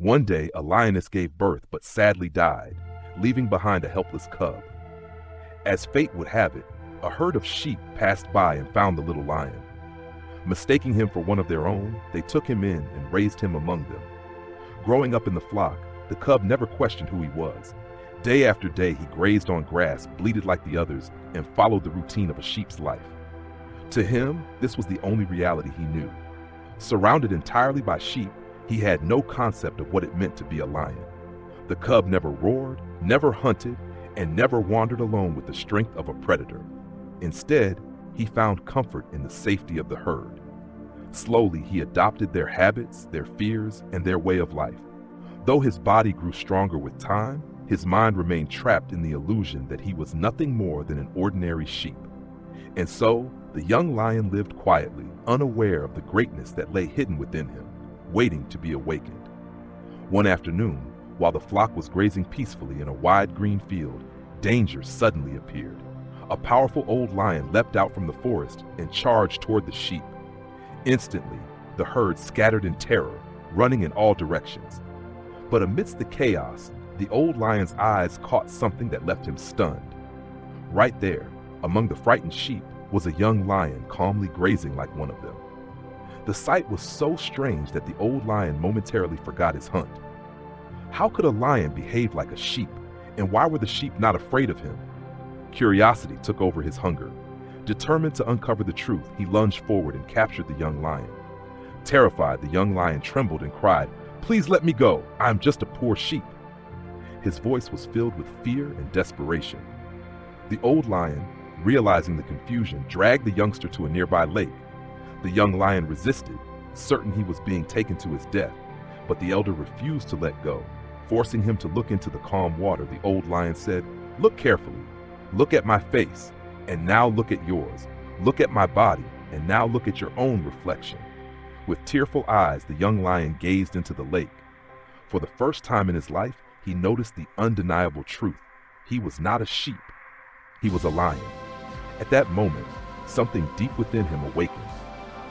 One day, a lioness gave birth but sadly died, leaving behind a helpless cub. As fate would have it, a herd of sheep passed by and found the little lion. Mistaking him for one of their own, they took him in and raised him among them. Growing up in the flock, the cub never questioned who he was. Day after day, he grazed on grass, bleated like the others, and followed the routine of a sheep's life. To him, this was the only reality he knew. Surrounded entirely by sheep, he had no concept of what it meant to be a lion. The cub never roared, never hunted, and never wandered alone with the strength of a predator. Instead, he found comfort in the safety of the herd. Slowly, he adopted their habits, their fears, and their way of life. Though his body grew stronger with time, his mind remained trapped in the illusion that he was nothing more than an ordinary sheep. And so, the young lion lived quietly, unaware of the greatness that lay hidden within him, waiting to be awakened. One afternoon, while the flock was grazing peacefully in a wide green field, danger suddenly appeared. A powerful old lion leapt out from the forest and charged toward the sheep. Instantly, the herd scattered in terror, running in all directions. But amidst the chaos, the old lion's eyes caught something that left him stunned. Right there, among the frightened sheep, was a young lion calmly grazing like one of them. The sight was so strange that the old lion momentarily forgot his hunt. How could a lion behave like a sheep, and why were the sheep not afraid of him? Curiosity took over his hunger. Determined to uncover the truth, he lunged forward and captured the young lion. Terrified, the young lion trembled and cried, "Please let me go. I am just a poor sheep." His voice was filled with fear and desperation. The old lion, realizing the confusion, dragged the youngster to a nearby lake. The young lion resisted, certain he was being taken to his death, but the elder refused to let go. Forcing him to look into the calm water, the old lion said, "Look carefully. Look at my face, and now look at yours. Look at my body, and now look at your own reflection." With tearful eyes, the young lion gazed into the lake. For the first time in his life, he noticed the undeniable truth. He was not a sheep. He was a lion. At that moment, something deep within him awakened.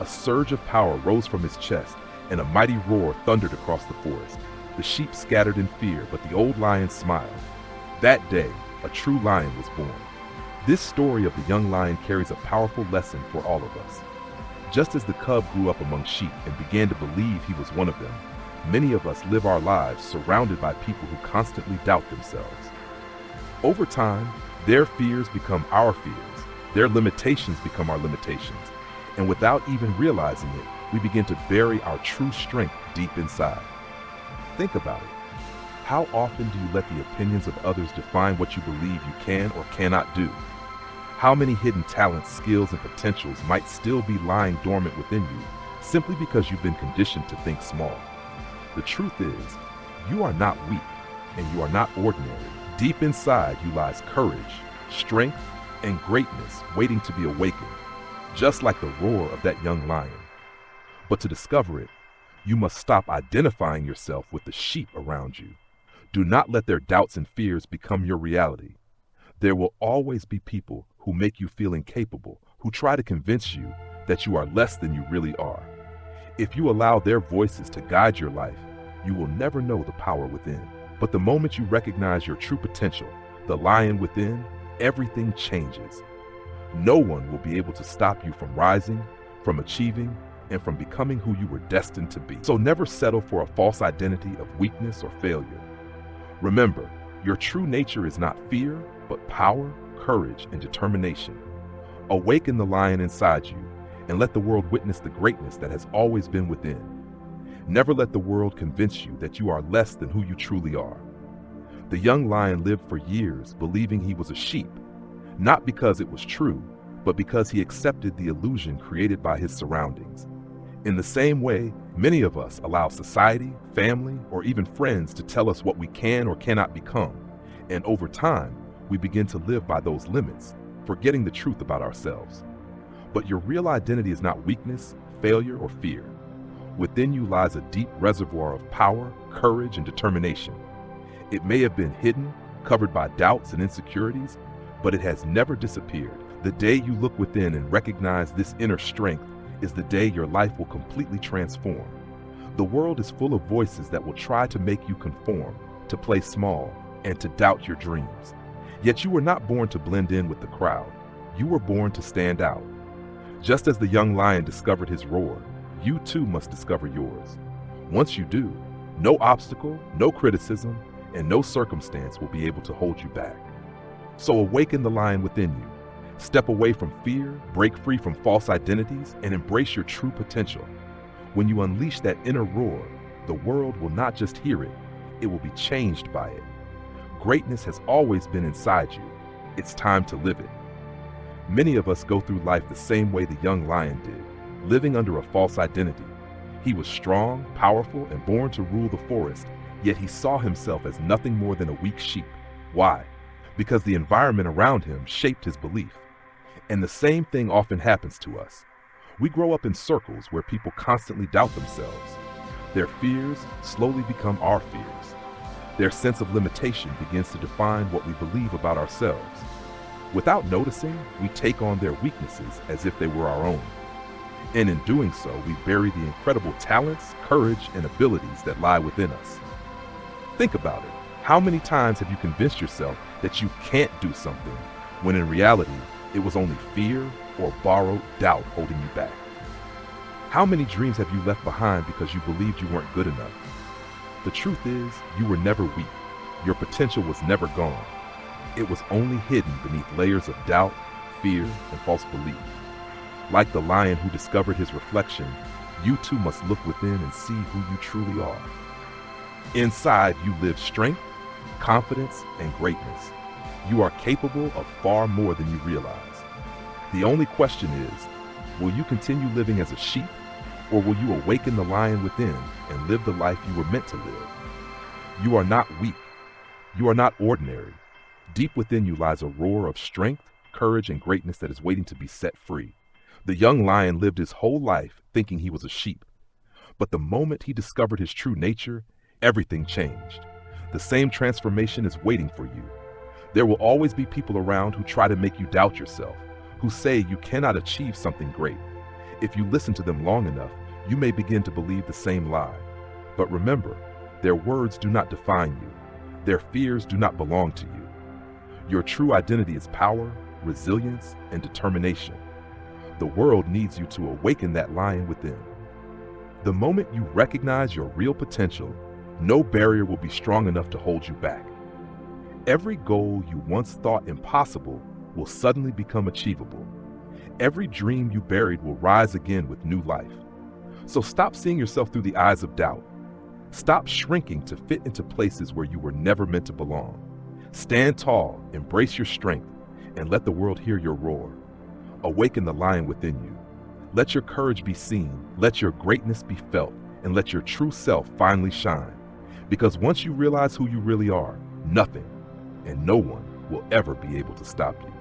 A surge of power rose from his chest, and a mighty roar thundered across the forest. The sheep scattered in fear, but the old lion smiled. That day, a true lion was born. This story of the young lion carries a powerful lesson for all of us. Just as the cub grew up among sheep and began to believe he was one of them, many of us live our lives surrounded by people who constantly doubt themselves. Over time, their fears become our fears, their limitations become our limitations, and without even realizing it, we begin to bury our true strength deep inside. Think about it. How often do you let the opinions of others define what you believe you can or cannot do? How many hidden talents, skills, and potentials might still be lying dormant within you simply because you've been conditioned to think small? The truth is, you are not weak, and you are not ordinary. Deep inside you lies courage, strength, and greatness waiting to be awakened, just like the roar of that young lion. But to discover it, you must stop identifying yourself with the sheep around you. Do not let their doubts and fears become your reality. There will always be people who make you feel incapable, who try to convince you that you are less than you really are. If you allow their voices to guide your life, you will never know the power within. But the moment you recognize your true potential, the lion within, everything changes. No one will be able to stop you from rising, from achieving, and from becoming who you were destined to be. So never settle for a false identity of weakness or failure. Remember, your true nature is not fear, but power, courage, and determination. Awaken the lion inside you and let the world witness the greatness that has always been within. Never let the world convince you that you are less than who you truly are. The young lion lived for years believing he was a sheep, not because it was true, but because he accepted the illusion created by his surroundings. In the same way, many of us allow society, family, or even friends to tell us what we can or cannot become, and over time, we begin to live by those limits, forgetting the truth about ourselves. But your real identity is not weakness, failure, or fear. Within you lies a deep reservoir of power, courage, and determination. It may have been hidden, covered by doubts and insecurities, but it has never disappeared. The day you look within and recognize this inner strength is the day your life will completely transform. The world is full of voices that will try to make you conform, to play small, and to doubt your dreams. Yet you were not born to blend in with the crowd. You were born to stand out. Just as the young lion discovered his roar, you too must discover yours. Once you do, no obstacle, no criticism, and no circumstance will be able to hold you back. So awaken the lion within you. Step away from fear, break free from false identities, and embrace your true potential. When you unleash that inner roar, the world will not just hear it, it will be changed by it. Greatness has always been inside you. It's time to live it. Many of us go through life the same way the young lion did, living under a false identity. He was strong, powerful, and born to rule the forest, yet he saw himself as nothing more than a weak sheep. Why? Because the environment around him shaped his belief. And the same thing often happens to us. We grow up in circles where people constantly doubt themselves. Their fears slowly become our fears. Their sense of limitation begins to define what we believe about ourselves. Without noticing, we take on their weaknesses as if they were our own. And in doing so, we bury the incredible talents, courage, and abilities that lie within us. Think about it. How many times have you convinced yourself that you can't do something, when in reality, it was only fear or borrowed doubt holding you back? How many dreams have you left behind because you believed you weren't good enough? The truth is, you were never weak. Your potential was never gone. It was only hidden beneath layers of doubt, fear, and false belief. Like the lion who discovered his reflection, you too must look within and see who you truly are. Inside, you live strength, confidence, and greatness. You are capable of far more than you realize. The only question is, will you continue living as a sheep, or will you awaken the lion within and live the life you were meant to live? You are not weak. You are not ordinary. Deep within you lies a roar of strength, courage, and greatness that is waiting to be set free. The young lion lived his whole life thinking he was a sheep. But the moment he discovered his true nature, everything changed. The same transformation is waiting for you. There will always be people around who try to make you doubt yourself, who say you cannot achieve something great. If you listen to them long enough, you may begin to believe the same lie. But remember, their words do not define you. Their fears do not belong to you. Your true identity is power, resilience, and determination. The world needs you to awaken that lion within. The moment you recognize your real potential, no barrier will be strong enough to hold you back. Every goal you once thought impossible will suddenly become achievable. Every dream you buried will rise again with new life. So stop seeing yourself through the eyes of doubt. Stop shrinking to fit into places where you were never meant to belong. Stand tall, embrace your strength, and let the world hear your roar. Awaken the lion within you. Let your courage be seen, let your greatness be felt, and let your true self finally shine. Because once you realize who you really are, nothing and no one will ever be able to stop you.